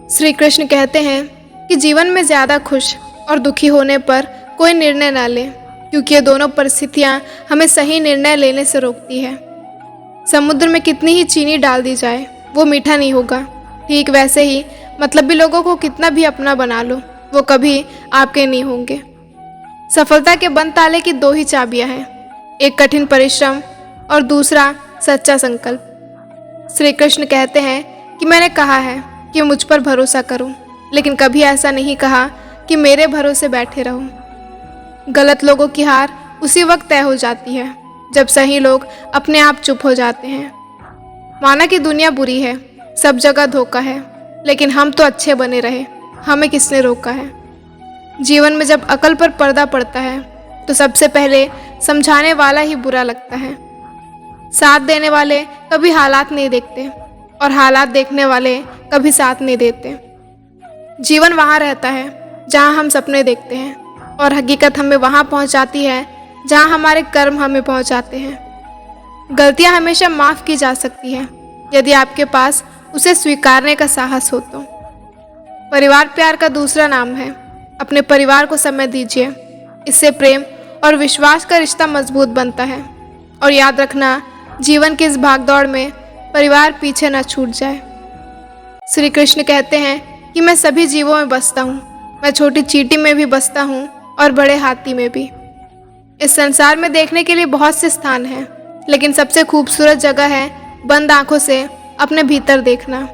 श्री कृष्ण कहते हैं कि जीवन में ज़्यादा खुश और दुखी होने पर कोई निर्णय ना लें, क्योंकि ये दोनों परिस्थितियाँ हमें सही निर्णय लेने से रोकती है। समुद्र में कितनी ही चीनी डाल दी जाए वो मीठा नहीं होगा। ठीक वैसे ही मतलबी लोगों को कितना भी अपना बना लो, वो कभी आपके नहीं होंगे। सफलता के बंद ताले की दो ही चाबियां हैं, एक कठिन परिश्रम और दूसरा सच्चा संकल्प। श्री कृष्ण कहते हैं कि मैंने कहा है कि मुझ पर भरोसा करो, लेकिन कभी ऐसा नहीं कहा कि मेरे भरोसे बैठे रहो। गलत लोगों की हार उसी वक्त तय हो जाती है जब सही लोग अपने आप चुप हो जाते हैं। माना कि दुनिया बुरी है, सब जगह धोखा है, लेकिन हम तो अच्छे बने रहे, हमें किसने रोका है। जीवन में जब अकल पर पर्दा पड़ता है तो सबसे पहले समझाने वाला ही बुरा लगता है। साथ देने वाले कभी हालात नहीं देखते और हालात देखने वाले कभी साथ नहीं देते। जीवन वहाँ रहता है जहाँ हम सपने देखते हैं और हकीकत हमें वहाँ पहुँचाती है जहाँ हमारे कर्म हमें पहुँचाते हैं। गलतियाँ हमेशा माफ़ की जा सकती हैं यदि आपके पास उसे स्वीकारने का साहस हो तो। परिवार प्यार का दूसरा नाम है। अपने परिवार को समय दीजिए, इससे प्रेम और विश्वास का रिश्ता मजबूत बनता है। और याद रखना, जीवन की इस भागदौड़ में परिवार पीछे न छूट जाए। श्री कृष्ण कहते हैं कि मैं सभी जीवों में बसता हूँ, मैं छोटी चींटी में भी बसता हूँ और बड़े हाथी में भी। इस संसार में देखने के लिए बहुत से स्थान हैं, लेकिन सबसे खूबसूरत जगह है बंद आंखों से अपने भीतर देखना।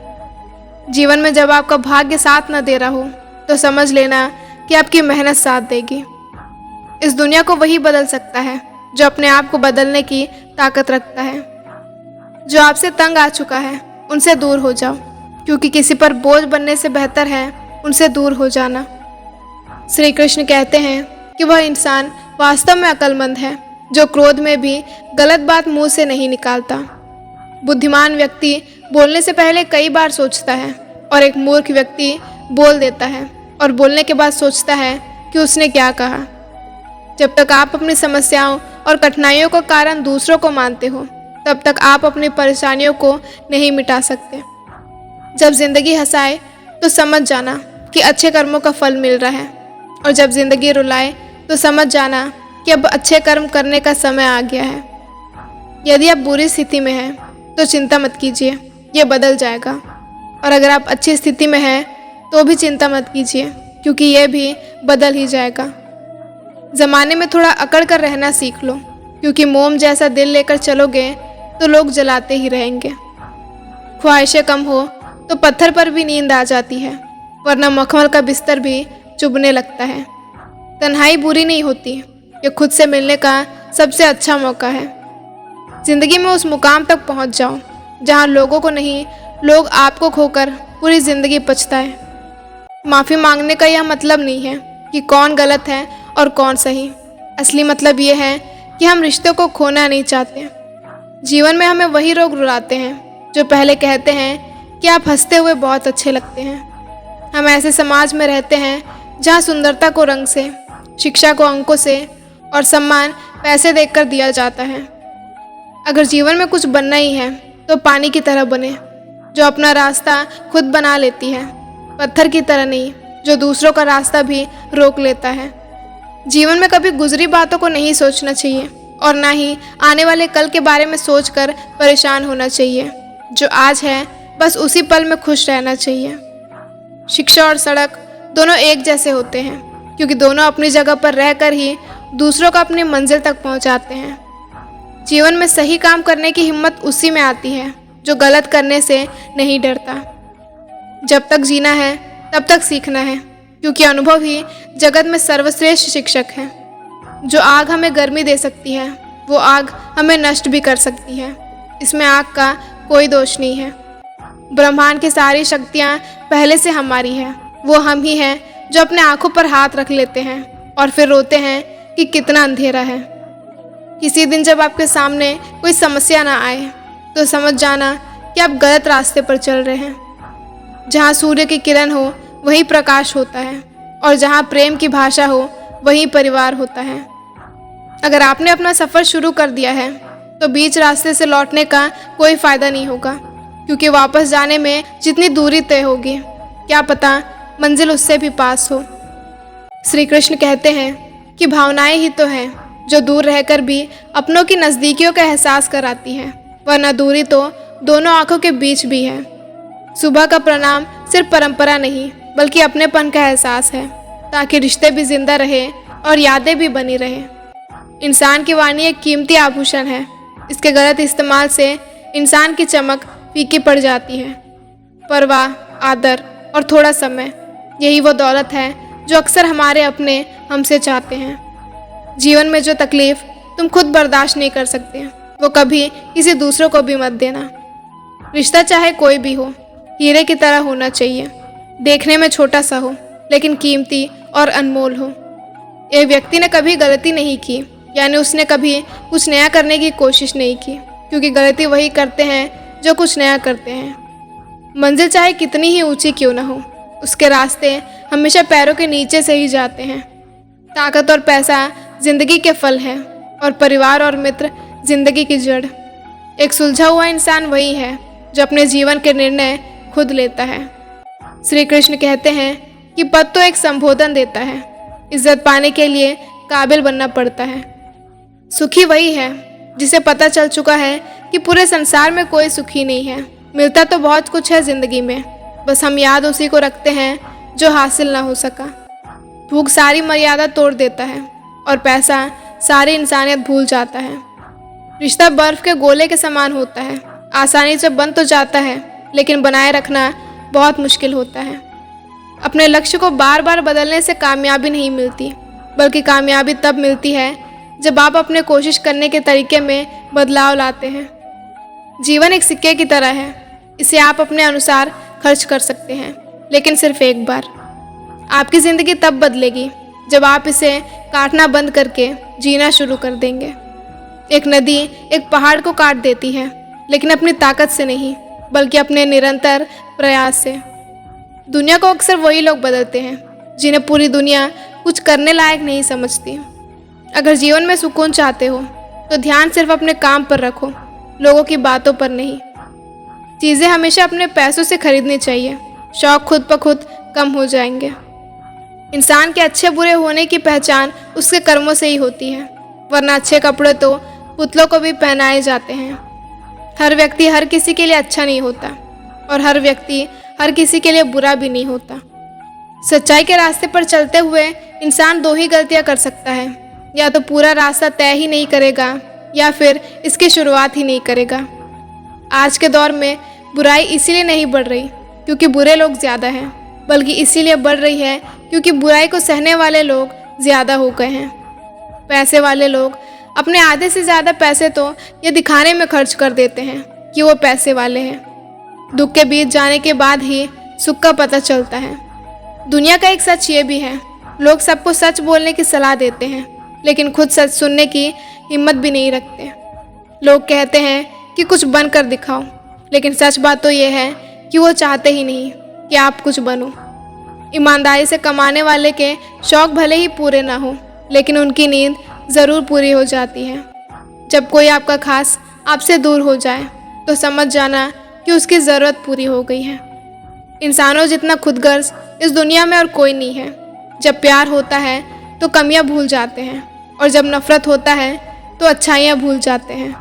जीवन में जब आपका भाग्य साथ न दे रहा हो तो समझ लेना कि आपकी मेहनत साथ देगी। इस दुनिया को वही बदल सकता है जो अपने आप को बदलने की ताकत रखता है। जो आपसे तंग आ चुका है उनसे दूर हो जाओ, क्योंकि किसी पर बोझ बनने से बेहतर है उनसे दूर हो जाना। श्री कृष्ण कहते हैं कि वह इंसान वास्तव में अक्लमंद है जो क्रोध में भी गलत बात मुंह से नहीं निकालता। बुद्धिमान व्यक्ति बोलने से पहले कई बार सोचता है और एक मूर्ख व्यक्ति बोल देता है और बोलने के बाद सोचता है कि उसने क्या कहा। जब तक आप अपनी समस्याओं और कठिनाइयों का कारण दूसरों को मानते हो, तब तक आप अपनी परेशानियों को नहीं मिटा सकते। जब जिंदगी हंसाए तो समझ जाना कि अच्छे कर्मों का फल मिल रहा है, और जब जिंदगी रुलाए तो समझ जाना कि अब अच्छे कर्म करने का समय आ गया है। यदि आप बुरी स्थिति में हैं तो चिंता मत कीजिए, ये बदल जाएगा। और अगर आप अच्छी स्थिति में हैं तो भी चिंता मत कीजिए, क्योंकि ये भी बदल ही जाएगा। ज़माने में थोड़ा अकड़ कर रहना सीख लो, क्योंकि मोम जैसा दिल लेकर चलोगे तो लोग जलाते ही रहेंगे। ख्वाहिशें कम हो तो पत्थर पर भी नींद आ जाती है, वरना मखमल का बिस्तर भी चुभने लगता है। तन्हाई बुरी नहीं होती, ये खुद से मिलने का सबसे अच्छा मौका है। जिंदगी में उस मुकाम तक पहुंच जाओ जहां लोगों को नहीं, लोग आपको खोकर पूरी जिंदगी पछताए। माफ़ी मांगने का यह मतलब नहीं है कि कौन गलत है और कौन सही। असली मतलब ये है कि हम रिश्तों को खोना नहीं चाहते। जीवन में हमें वही लोग रुलाते हैं जो पहले कहते हैं कि आप हंसते हुए बहुत अच्छे लगते हैं। हम ऐसे समाज में रहते हैं जहाँ सुंदरता को रंग से, शिक्षा को अंकों से और सम्मान पैसे देकर दिया जाता है। अगर जीवन में कुछ बनना ही है तो पानी की तरह बने, जो अपना रास्ता खुद बना लेती है, पत्थर की तरह नहीं जो दूसरों का रास्ता भी रोक लेता है। जीवन में कभी गुजरी बातों को नहीं सोचना चाहिए और ना ही आने वाले कल के बारे में सोचकर परेशान होना चाहिए। जो आज है बस उसी पल में खुश रहना चाहिए। शिक्षा और सड़क दोनों एक जैसे होते हैं, क्योंकि दोनों अपनी जगह पर रहकर ही दूसरों को अपनी मंजिल तक पहुंचाते हैं। जीवन में सही काम करने की हिम्मत उसी में आती है जो गलत करने से नहीं डरता। जब तक जीना है तब तक सीखना है, क्योंकि अनुभव ही जगत में सर्वश्रेष्ठ शिक्षक है। जो आग हमें गर्मी दे सकती है वो आग हमें नष्ट भी कर सकती है। इसमें आग का कोई दोष नहीं है। ब्रह्मांड की सारी शक्तियाँ पहले से हमारी हैं। वो हम ही हैं जो अपने आँखों पर हाथ रख लेते हैं और फिर रोते हैं कि कितना अंधेरा है। किसी दिन जब आपके सामने कोई समस्या ना आए तो समझ जाना कि आप गलत रास्ते पर चल रहे हैं। जहाँ सूर्य की किरण हो वहीं प्रकाश होता है, और जहाँ प्रेम की भाषा हो वहीं परिवार होता है। अगर आपने अपना सफ़र शुरू कर दिया है तो बीच रास्ते से लौटने का कोई फ़ायदा नहीं होगा, क्योंकि वापस जाने में जितनी दूरी तय होगी क्या पता मंजिल उससे भी पास हो। श्री कृष्ण कहते हैं कि भावनाएं ही तो हैं जो दूर रहकर भी अपनों की नज़दीकियों का एहसास कराती हैं, वरना दूरी तो दोनों आंखों के बीच भी है। सुबह का प्रणाम सिर्फ परंपरा नहीं बल्कि अपनेपन का एहसास है, ताकि रिश्ते भी जिंदा रहे और यादें भी बनी रहे। इंसान की वाणी एक कीमती आभूषण है। इसके गलत इस्तेमाल से इंसान की चमक फीकी पड़ जाती है। परवाह, आदर और थोड़ा समय, यही वो दौलत है जो अक्सर हमारे अपने हमसे चाहते हैं। जीवन में जो तकलीफ तुम खुद बर्दाश्त नहीं कर सकते, वो कभी किसी दूसरों को भी मत देना। रिश्ता चाहे कोई भी हो, हीरे की तरह होना चाहिए। देखने में छोटा सा हो लेकिन कीमती और अनमोल हो। एक व्यक्ति ने कभी गलती नहीं की, यानी उसने कभी कुछ नया करने की कोशिश नहीं की, क्योंकि गलती वही करते हैं जो कुछ नया करते हैं। मंजिल चाहे कितनी ही ऊंची क्यों ना हो, उसके रास्ते हमेशा पैरों के नीचे से ही जाते हैं। ताकत और पैसा जिंदगी के फल हैं और परिवार और मित्र जिंदगी की जड़। एक सुलझा हुआ इंसान वही है जो अपने जीवन के निर्णय खुद लेता है। श्री कृष्ण कहते हैं कि पद तो एक संबोधन देता है, इज्जत पाने के लिए काबिल बनना पड़ता है। सुखी वही है जिसे पता चल चुका है कि पूरे संसार में कोई सुखी नहीं है। मिलता तो बहुत कुछ है जिंदगी में, बस हम याद उसी को रखते हैं जो हासिल ना हो सका। भूख सारी मर्यादा तोड़ देता है और पैसा सारी इंसानियत भूल जाता है। रिश्ता बर्फ के गोले के समान होता है, आसानी से बन तो जाता है लेकिन बनाए रखना बहुत मुश्किल होता है। अपने लक्ष्य को बार बार बदलने से कामयाबी नहीं मिलती, बल्कि कामयाबी तब मिलती है जब आप अपने कोशिश करने के तरीके में बदलाव लाते हैं। जीवन एक सिक्के की तरह है, इसे आप अपने अनुसार खर्च कर सकते हैं, लेकिन सिर्फ एक बार। आपकी ज़िंदगी तब बदलेगी जब आप इसे काटना बंद करके जीना शुरू कर देंगे। एक नदी एक पहाड़ को काट देती है, लेकिन अपनी ताकत से नहीं, बल्कि अपने निरंतर प्रयास से। दुनिया को अक्सर वही लोग बदलते हैं जिन्हें पूरी दुनिया कुछ करने लायक नहीं समझती। अगर जीवन में सुकून चाहते हो तो ध्यान सिर्फ अपने काम पर रखो, लोगों की बातों पर नहीं। चीज़ें हमेशा अपने पैसों से खरीदनी चाहिए, शौक खुद ब खुद कम हो जाएंगे। इंसान के अच्छे बुरे होने की पहचान उसके कर्मों से ही होती है, वरना अच्छे कपड़े तो पुतलों को भी पहनाए जाते हैं। हर व्यक्ति हर किसी के लिए अच्छा नहीं होता और हर व्यक्ति हर किसी के लिए बुरा भी नहीं होता। सच्चाई के रास्ते पर चलते हुए इंसान दो ही गलतियां कर सकता है, या तो पूरा रास्ता तय ही नहीं करेगा या फिर इसकी शुरुआत ही नहीं करेगा। आज के दौर में बुराई इसीलिए नहीं बढ़ रही क्योंकि बुरे लोग ज़्यादा हैं, बल्कि इसीलिए बढ़ रही है क्योंकि बुराई को सहने वाले लोग ज़्यादा हो गए हैं। पैसे वाले लोग अपने आधे से ज़्यादा पैसे तो ये दिखाने में खर्च कर देते हैं कि वो पैसे वाले हैं। दुख के बीच जाने के बाद ही सुख का पता चलता है। दुनिया का एक सच ये भी है, लोग सबको सच बोलने की सलाह देते हैं, लेकिन खुद सच सुनने की हिम्मत भी नहीं रखते। लोग कहते हैं कि कुछ बन कर दिखाओ, लेकिन सच बात तो ये है कि वो चाहते ही नहीं कि आप कुछ बनो। ईमानदारी से कमाने वाले के शौक भले ही पूरे ना हो, लेकिन उनकी नींद ज़रूर पूरी हो जाती है। जब कोई आपका खास आपसे दूर हो जाए तो समझ जाना कि उसकी ज़रूरत पूरी हो गई है। इंसानों जितना खुदगर्ज इस दुनिया में और कोई नहीं है। जब प्यार होता है तो कमियां भूल जाते हैं, और जब नफ़रत होता है तो अच्छाइयाँ भूल जाते हैं।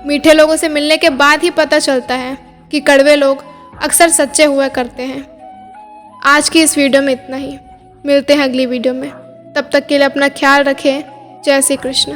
मीठे लोगों से मिलने के बाद ही पता चलता है कि कड़वे लोग अक्सर सच्चे हुआ करते हैं। आज की इस वीडियो में इतना ही। मिलते हैं अगली वीडियो में, तब तक के लिए अपना ख्याल रखें। जय श्री कृष्ण।